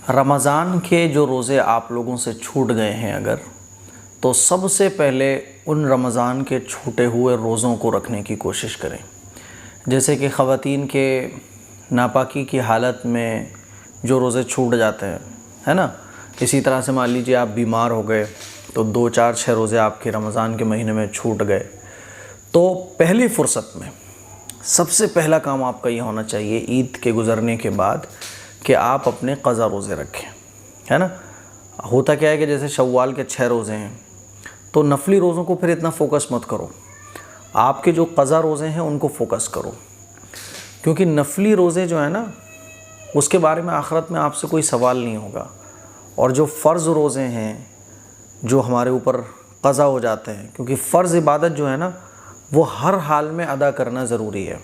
رمضان کے جو روزے آپ لوگوں سے چھوٹ گئے ہیں اگر، تو سب سے پہلے ان رمضان کے چھوٹے ہوئے روزوں کو رکھنے کی کوشش کریں۔ جیسے کہ خواتین کے ناپاکی کی حالت میں جو روزے چھوٹ جاتے ہیں، ہے نا، اسی طرح سے مان لیجیے آپ بیمار ہو گئے تو 2 4 6 روزے آپ کے رمضان کے مہینے میں چھوٹ گئے، تو پہلی فرصت میں سب سے پہلا کام آپ کا یہ ہونا چاہیے عید کے گزرنے کے بعد کہ آپ اپنے قضا روزے رکھیں، ہے نا۔ ہوتا کیا ہے کہ جیسے شوال کے 6 روزے ہیں، تو نفلی روزوں کو پھر اتنا فوکس مت کرو، آپ کے جو قضا روزے ہیں ان کو فوکس کرو، کیونکہ نفلی روزے جو ہیں نا اس کے بارے میں آخرت میں آپ سے کوئی سوال نہیں ہوگا، اور جو فرض روزے ہیں جو ہمارے اوپر قضا ہو جاتے ہیں، کیونکہ فرض عبادت جو ہے نا وہ ہر حال میں ادا کرنا ضروری ہے۔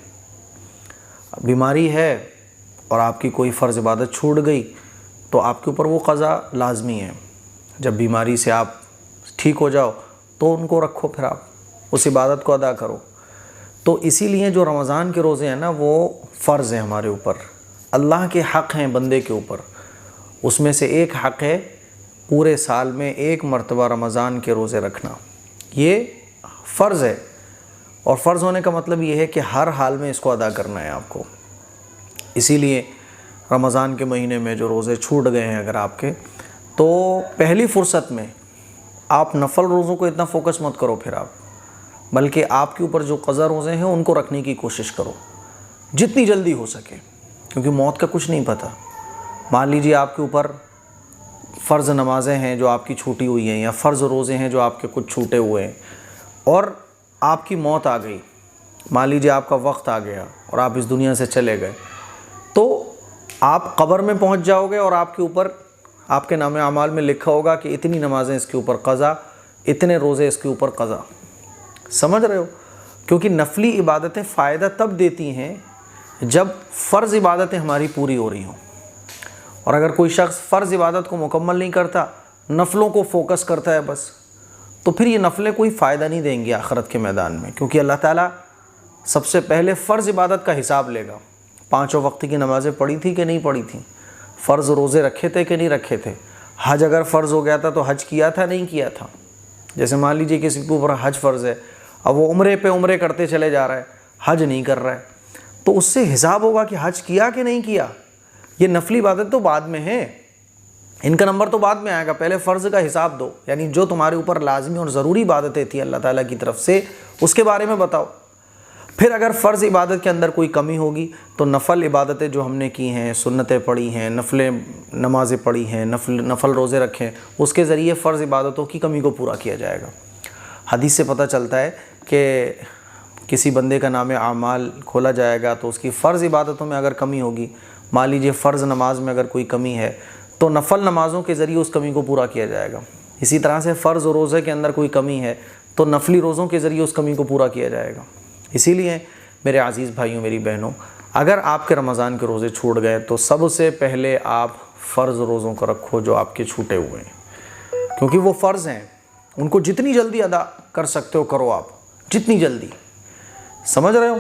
بیماری ہے اور آپ کی کوئی فرض عبادت چھوٹ گئی تو آپ کے اوپر وہ قضا لازمی ہے، جب بیماری سے آپ ٹھیک ہو جاؤ تو ان کو رکھو، پھر آپ اس عبادت کو ادا کرو۔ تو اسی لیے جو رمضان کے روزے ہیں نا وہ فرض ہیں ہمارے اوپر، اللہ کے حق ہیں بندے کے اوپر، اس میں سے ایک حق ہے پورے سال میں ایک مرتبہ رمضان کے روزے رکھنا، یہ فرض ہے، اور فرض ہونے کا مطلب یہ ہے کہ ہر حال میں اس کو ادا کرنا ہے آپ کو۔ اسی لیے رمضان کے مہینے میں جو روزے چھوٹ گئے ہیں اگر آپ کے، تو پہلی فرصت میں آپ نفل روزوں کو اتنا فوکس مت کرو پھر آپ، بلکہ آپ کے اوپر جو قضا روزے ہیں ان کو رکھنے کی کوشش کرو جتنی جلدی ہو سکے، کیونکہ موت کا کچھ نہیں پتہ۔ مان لیجیے آپ کے اوپر فرض نمازیں ہیں جو آپ کی چھوٹی ہوئی ہیں، یا فرض روزے ہیں جو آپ کے کچھ چھوٹے ہوئے ہیں، اور آپ کی موت آ گئی، مان لیجیے آپ کا وقت آ گیا اور آپ اس دنیا سے چلے گئے، تو آپ قبر میں پہنچ جاؤ گے اور آپ کے اوپر آپ کے نام اعمال میں لکھا ہوگا کہ اتنی نمازیں اس کے اوپر قضا، اتنے روزے اس کے اوپر قضا۔ سمجھ رہے ہو؟ کیونکہ نفلی عبادتیں فائدہ تب دیتی ہیں جب فرض عبادتیں ہماری پوری ہو رہی ہوں، اور اگر کوئی شخص فرض عبادت کو مکمل نہیں کرتا، نفلوں کو فوکس کرتا ہے بس، تو پھر یہ نفلیں کوئی فائدہ نہیں دیں گی آخرت کے میدان میں، کیونکہ اللہ تعالیٰ سب سے پہلے فرض عبادت کا حساب لے گا۔ 5 وقت کی نمازیں پڑھی تھی کہ نہیں پڑھی تھیں، فرض روزے رکھے تھے کہ نہیں رکھے تھے، حج اگر فرض ہو گیا تھا تو حج کیا تھا نہیں کیا تھا۔ جیسے مان لیجیے کسی کے اوپر حج فرض ہے، اب وہ عمرے پہ عمرے کرتے چلے جا رہا ہے، حج نہیں کر رہا ہے، تو اس سے حساب ہوگا کہ حج کیا کہ نہیں کیا۔ یہ نفلی عبادت تو بعد میں ہے، ان کا نمبر تو بعد میں آئے گا، پہلے فرض کا حساب دو، یعنی جو تمہارے اوپر لازمی اور ضروری عبادتیں تھیں اللہ تعالیٰ کی طرف سے اس کے بارے میں بتاؤ۔ پھر اگر فرض عبادت کے اندر کوئی کمی ہوگی تو نفل عبادتیں جو ہم نے کی ہیں، سنتیں پڑھی ہیں، نفل نمازیں پڑھی ہیں، نفل روزے رکھیں، اس کے ذریعے فرض عبادتوں کی کمی کو پورا کیا جائے گا۔ حدیث سے پتہ چلتا ہے کہ کسی بندے کا نام اعمال کھولا جائے گا تو اس کی فرض عبادتوں میں اگر کمی ہوگی، مان لیجیے فرض نماز میں اگر کوئی کمی ہے تو نفل نمازوں کے ذریعے اس کمی کو پورا کیا جائے گا۔ اسی طرح سے فرض روزے کے اندر کوئی کمی ہے تو نفلی روزوں کے ذریعے اس کمی کو پورا کیا جائے گا۔ اسی لیے میرے عزیز بھائیوں، میری بہنوں، اگر آپ کے رمضان کے روزے چھوٹ گئے تو سب سے پہلے آپ فرض روزوں کو رکھو جو آپ کے چھوٹے ہوئے ہیں، کیونکہ وہ فرض ہیں، ان کو جتنی جلدی ادا کر سکتے ہو کرو آپ، جتنی جلدی۔ سمجھ رہے ہو؟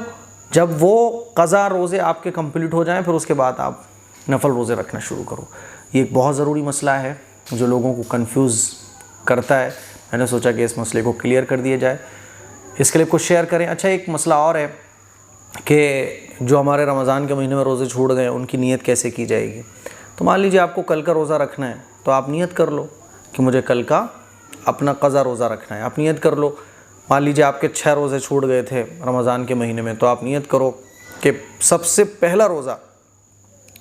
جب وہ قضا روزے آپ کے کمپلیٹ ہو جائیں پھر اس کے بعد آپ نفل روزے رکھنا شروع کرو۔ یہ ایک بہت ضروری مسئلہ ہے جو لوگوں کو کنفیوز کرتا ہے، میں نے سوچا کہ اس مسئلے کو کلیئر کر دیا جائے، اس کلپ کو شیئر کریں۔ اچھا، ایک مسئلہ اور ہے کہ جو ہمارے رمضان کے مہینے میں روزے چھوڑ گئے ان کی نیت کیسے کی جائے گی۔ تو مان لیجیے آپ کو کل کا روزہ رکھنا ہے تو آپ نیت کر لو کہ مجھے کل کا اپنا قضا روزہ رکھنا ہے، آپ نیت کر لو۔ مان لیجیے آپ کے 6 روزے چھوٹ گئے تھے رمضان کے مہینے میں، تو آپ نیت کرو کہ سب سے پہلا روزہ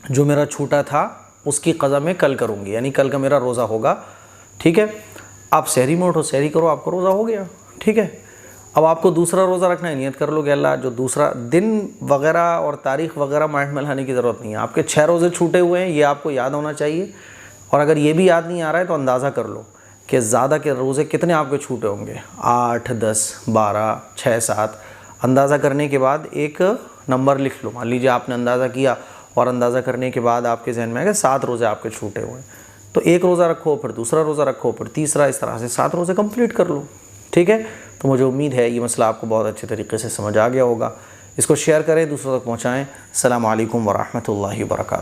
جو میرا چھوٹا تھا اس کی قضا میں کل کروں گی، یعنی کل کا میرا روزہ ہوگا، ٹھیک ہے۔ آپ سحری میں اٹھو، سحری کرو، آپ کا روزہ ہو گیا، ٹھیک ہے۔ اب آپ کو دوسرا روزہ رکھنا ہے، نیت کر لو کہ اللہ جو دوسرا دن وغیرہ اور تاریخ وغیرہ مائنڈ میں لانے کی ضرورت نہیں ہے، آپ کے 6 روزے چھوٹے ہوئے ہیں یہ آپ کو یاد ہونا چاہیے، اور اگر یہ بھی یاد نہیں آ رہا ہے تو اندازہ کر لو کہ زیادہ کے روزے کتنے آپ کے چھوٹے ہوں گے، 8 10 12 6 7۔ اندازہ کرنے کے بعد ایک نمبر لکھ لو، مان لیجیے آپ نے اندازہ کیا اور اندازہ کرنے کے بعد آپ کے ذہن میں آئے کہ 7 روزے آپ کے چھوٹے ہوئے ہیں، تو ایک روزہ رکھو، پھر دوسرا روزہ رکھو، پھر تیسرا، اس طرح سے 7 روزے کمپلیٹ کر لو، ٹھیک ہے۔ تو مجھے امید ہے یہ مسئلہ آپ کو بہت اچھے طریقے سے سمجھ آ گیا ہوگا۔ اس کو شیئر کریں، دوسروں تک پہنچائیں۔ السلام علیکم ورحمۃ اللہ وبرکاتہ۔